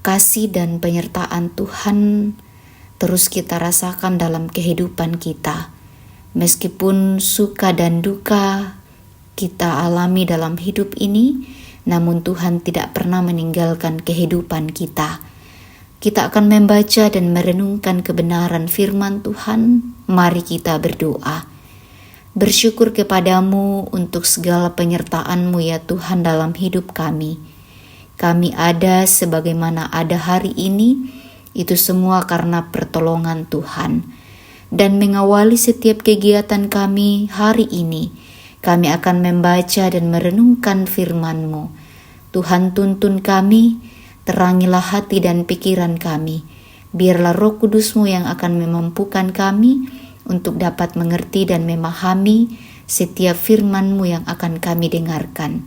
kasih dan penyertaan Tuhan terus kita rasakan dalam kehidupan kita. Meskipun suka dan duka kita alami dalam hidup ini, namun Tuhan tidak pernah meninggalkan kehidupan kita. Kita akan membaca dan merenungkan kebenaran firman Tuhan. Mari kita berdoa. Bersyukur kepadamu untuk segala penyertaan-Mu ya Tuhan dalam hidup kami. Kami ada sebagaimana ada hari ini, itu semua karena pertolongan Tuhan. Dan mengawali setiap kegiatan kami hari ini, kami akan membaca dan merenungkan firman-Mu. Tuhan tuntun kami, terangilah hati dan pikiran kami. Biarlah Roh Kudus-Mu yang akan memampukan kami untuk dapat mengerti dan memahami setiap firman-Mu yang akan kami dengarkan.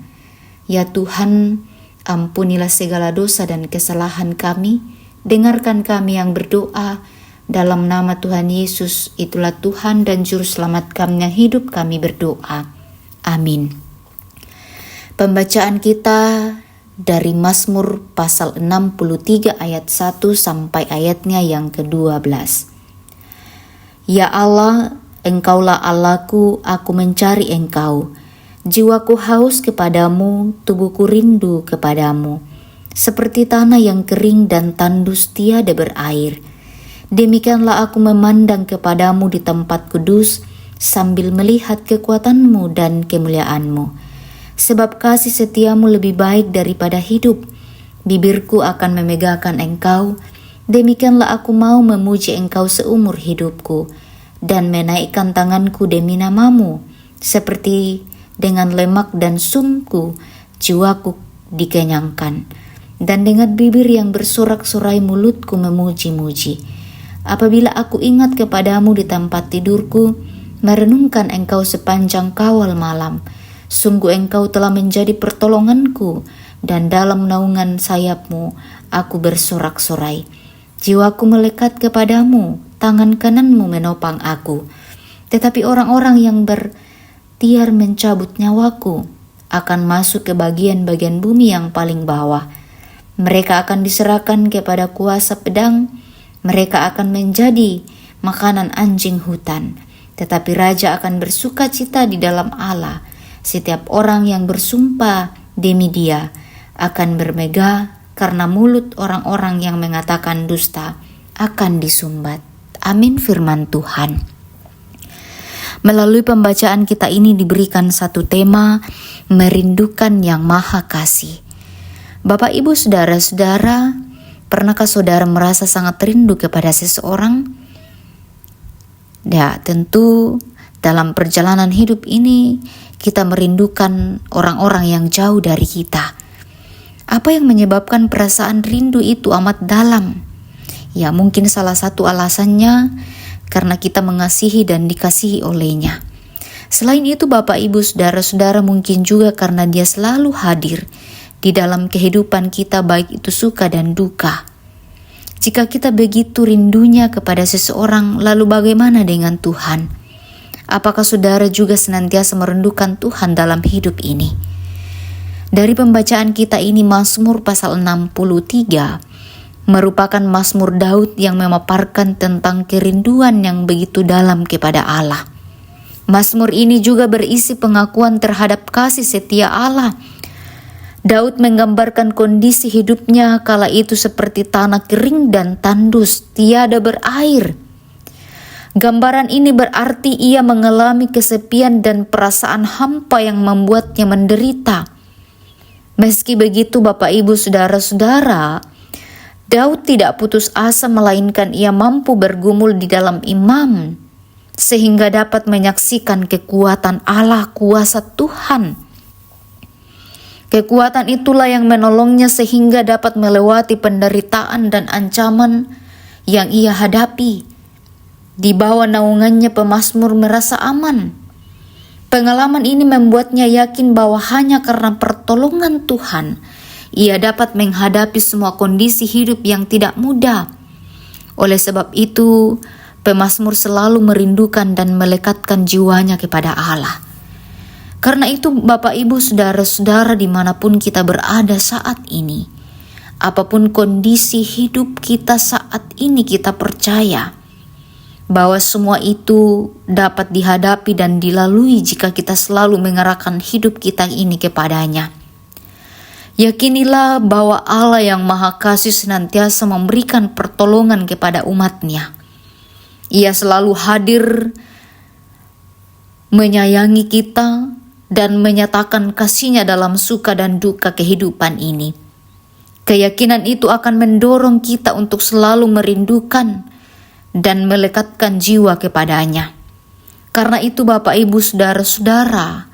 Ya Tuhan, ampunilah segala dosa dan kesalahan kami. Dengarkan kami yang berdoa. Dalam nama Tuhan Yesus, itulah Tuhan dan Juru Selamat kami yang hidup, kami berdoa. Amin. Pembacaan kita dari Mazmur pasal 63 ayat 1 sampai ayatnya yang ke-12. Ya Allah, Engkaulah Allahku, aku mencari Engkau. Jiwaku haus kepadamu, tubuhku rindu kepadamu. Seperti tanah yang kering dan tandus tiada berair. Demikianlah aku memandang kepadamu di tempat kudus, sambil melihat kekuatan-Mu dan kemuliaan-Mu. Sebab kasih setiamu lebih baik daripada hidup. Bibirku akan memegahkan Engkau. Demikianlah aku mau memuji Engkau seumur hidupku, dan menaikkan tanganku demi nama-Mu. Seperti dengan lemak dan sumku, jiwaku dikenyangkan. Dan dengan bibir yang bersorak-sorai mulutku memuji-muji. Apabila aku ingat kepadamu di tempat tidurku, merenungkan Engkau sepanjang kawal malam, sungguh Engkau telah menjadi pertolonganku, dan dalam naungan sayap-Mu aku bersorak-sorai. Jiwaku melekat kepadamu, tangan kanan-Mu menopang aku. Tetapi orang-orang yang bertiar mencabut nyawaku akan masuk ke bagian-bagian bumi yang paling bawah. Mereka akan diserahkan kepada kuasa pedang, mereka akan menjadi makanan anjing hutan. Tetapi raja akan bersuka cita di dalam Allah. Setiap orang yang bersumpah demi Dia akan bermegah, karena mulut orang-orang yang mengatakan dusta akan disumbat. Amin firman Tuhan. Melalui pembacaan kita ini diberikan satu tema, merindukan yang Maha Kasih. Bapak, Ibu, saudara-saudara, pernahkah saudara merasa sangat rindu kepada seseorang? Ya, tentu dalam perjalanan hidup ini kita merindukan orang-orang yang jauh dari kita. Apa yang menyebabkan perasaan rindu itu amat dalam? Ya, mungkin salah satu alasannya karena kita mengasihi dan dikasihi olehnya. Selain itu, Bapak, Ibu, saudara-saudara, mungkin juga karena Dia selalu hadir di dalam kehidupan kita, baik itu suka dan duka. Jika kita begitu rindunya kepada seseorang, lalu bagaimana dengan Tuhan? Apakah saudara juga senantiasa merindukan Tuhan dalam hidup ini? Dari pembacaan kita ini, Mazmur pasal 63 merupakan Mazmur Daud yang memaparkan tentang kerinduan yang begitu dalam kepada Allah. Mazmur ini juga berisi pengakuan terhadap kasih setia Allah. Daud menggambarkan kondisi hidupnya kala itu seperti tanah kering dan tandus, tiada berair. Gambaran ini berarti ia mengalami kesepian dan perasaan hampa yang membuatnya menderita. Meski begitu, Bapak, Ibu, saudara-saudara, Daud tidak putus asa, melainkan ia mampu bergumul di dalam iman, sehingga dapat menyaksikan kekuatan Allah, kuasa Tuhan. Kekuatan itulah yang menolongnya sehingga dapat melewati penderitaan dan ancaman yang ia hadapi. Di bawah naungannya pemazmur merasa aman. Pengalaman ini membuatnya yakin bahwa hanya karena pertolongan Tuhan, ia dapat menghadapi semua kondisi hidup yang tidak mudah. Oleh sebab itu, pemazmur selalu merindukan dan melekatkan jiwanya kepada Allah. Karena itu, Bapak, Ibu, saudara-saudara, dimanapun kita berada saat ini, apapun kondisi hidup kita saat ini, kita percaya bahwa semua itu dapat dihadapi dan dilalui jika kita selalu mengerahkan hidup kita ini kepadanya. Yakinilah bahwa Allah yang Maha Kasih senantiasa memberikan pertolongan kepada umat-Nya. Ia selalu hadir menyayangi kita dan menyatakan kasih-Nya dalam suka dan duka kehidupan ini. Keyakinan itu akan mendorong kita untuk selalu merindukan dan melekatkan jiwa kepadanya. Karena itu Bapak Ibu Saudara-saudara,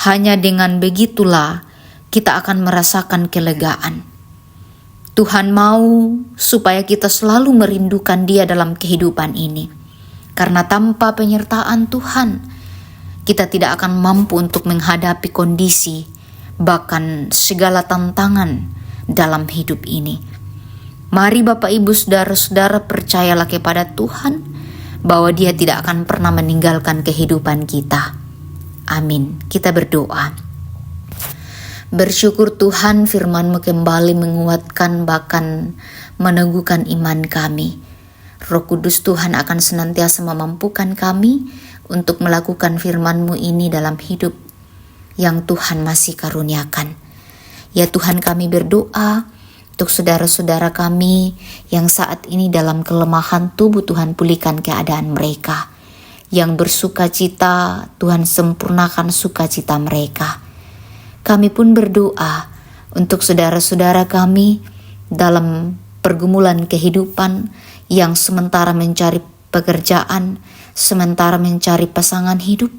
hanya dengan begitulah kita akan merasakan kelegaan. Tuhan mau supaya kita selalu merindukan Dia dalam kehidupan ini. Karena tanpa penyertaan Tuhan, kita tidak akan mampu untuk menghadapi kondisi, bahkan segala tantangan dalam hidup ini. Mari Bapak Ibu Saudara-saudara percayalah kepada Tuhan bahwa Dia tidak akan pernah meninggalkan kehidupan kita. Amin. Kita berdoa. Bersyukur Tuhan, firman-Mu kembali menguatkan bahkan meneguhkan iman kami. Roh Kudus Tuhan akan senantiasa memampukan kami untuk melakukan firman-Mu ini dalam hidup yang Tuhan masih karuniakan. Ya Tuhan, kami berdoa untuk saudara-saudara kami yang saat ini dalam kelemahan tubuh, Tuhan pulihkan keadaan mereka. Yang bersuka cita, Tuhan sempurnakan sukacita mereka. Kami pun berdoa untuk saudara-saudara kami dalam pergumulan kehidupan yang sementara mencari pekerjaan, sementara mencari pasangan hidup.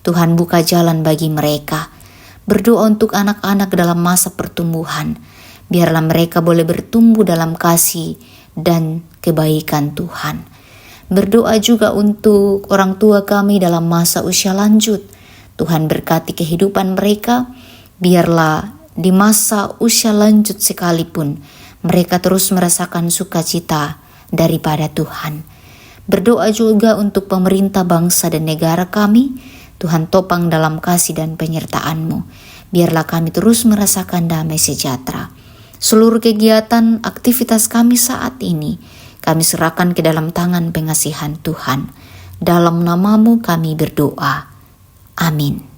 Tuhan buka jalan bagi mereka. Berdoa untuk anak-anak dalam masa pertumbuhan. Biarlah mereka boleh bertumbuh dalam kasih dan kebaikan Tuhan. Berdoa juga untuk orang tua kami dalam masa usia lanjut. Tuhan berkati kehidupan mereka. Biarlah di masa usia lanjut sekalipun mereka terus merasakan sukacita daripada Tuhan. Berdoa juga untuk pemerintah bangsa dan negara kami. Tuhan topang dalam kasih dan penyertaan-Mu. Biarlah kami terus merasakan damai sejahtera. Seluruh kegiatan aktivitas kami saat ini kami serahkan ke dalam tangan pengasihan Tuhan. Dalam nama-Mu kami berdoa. Amin.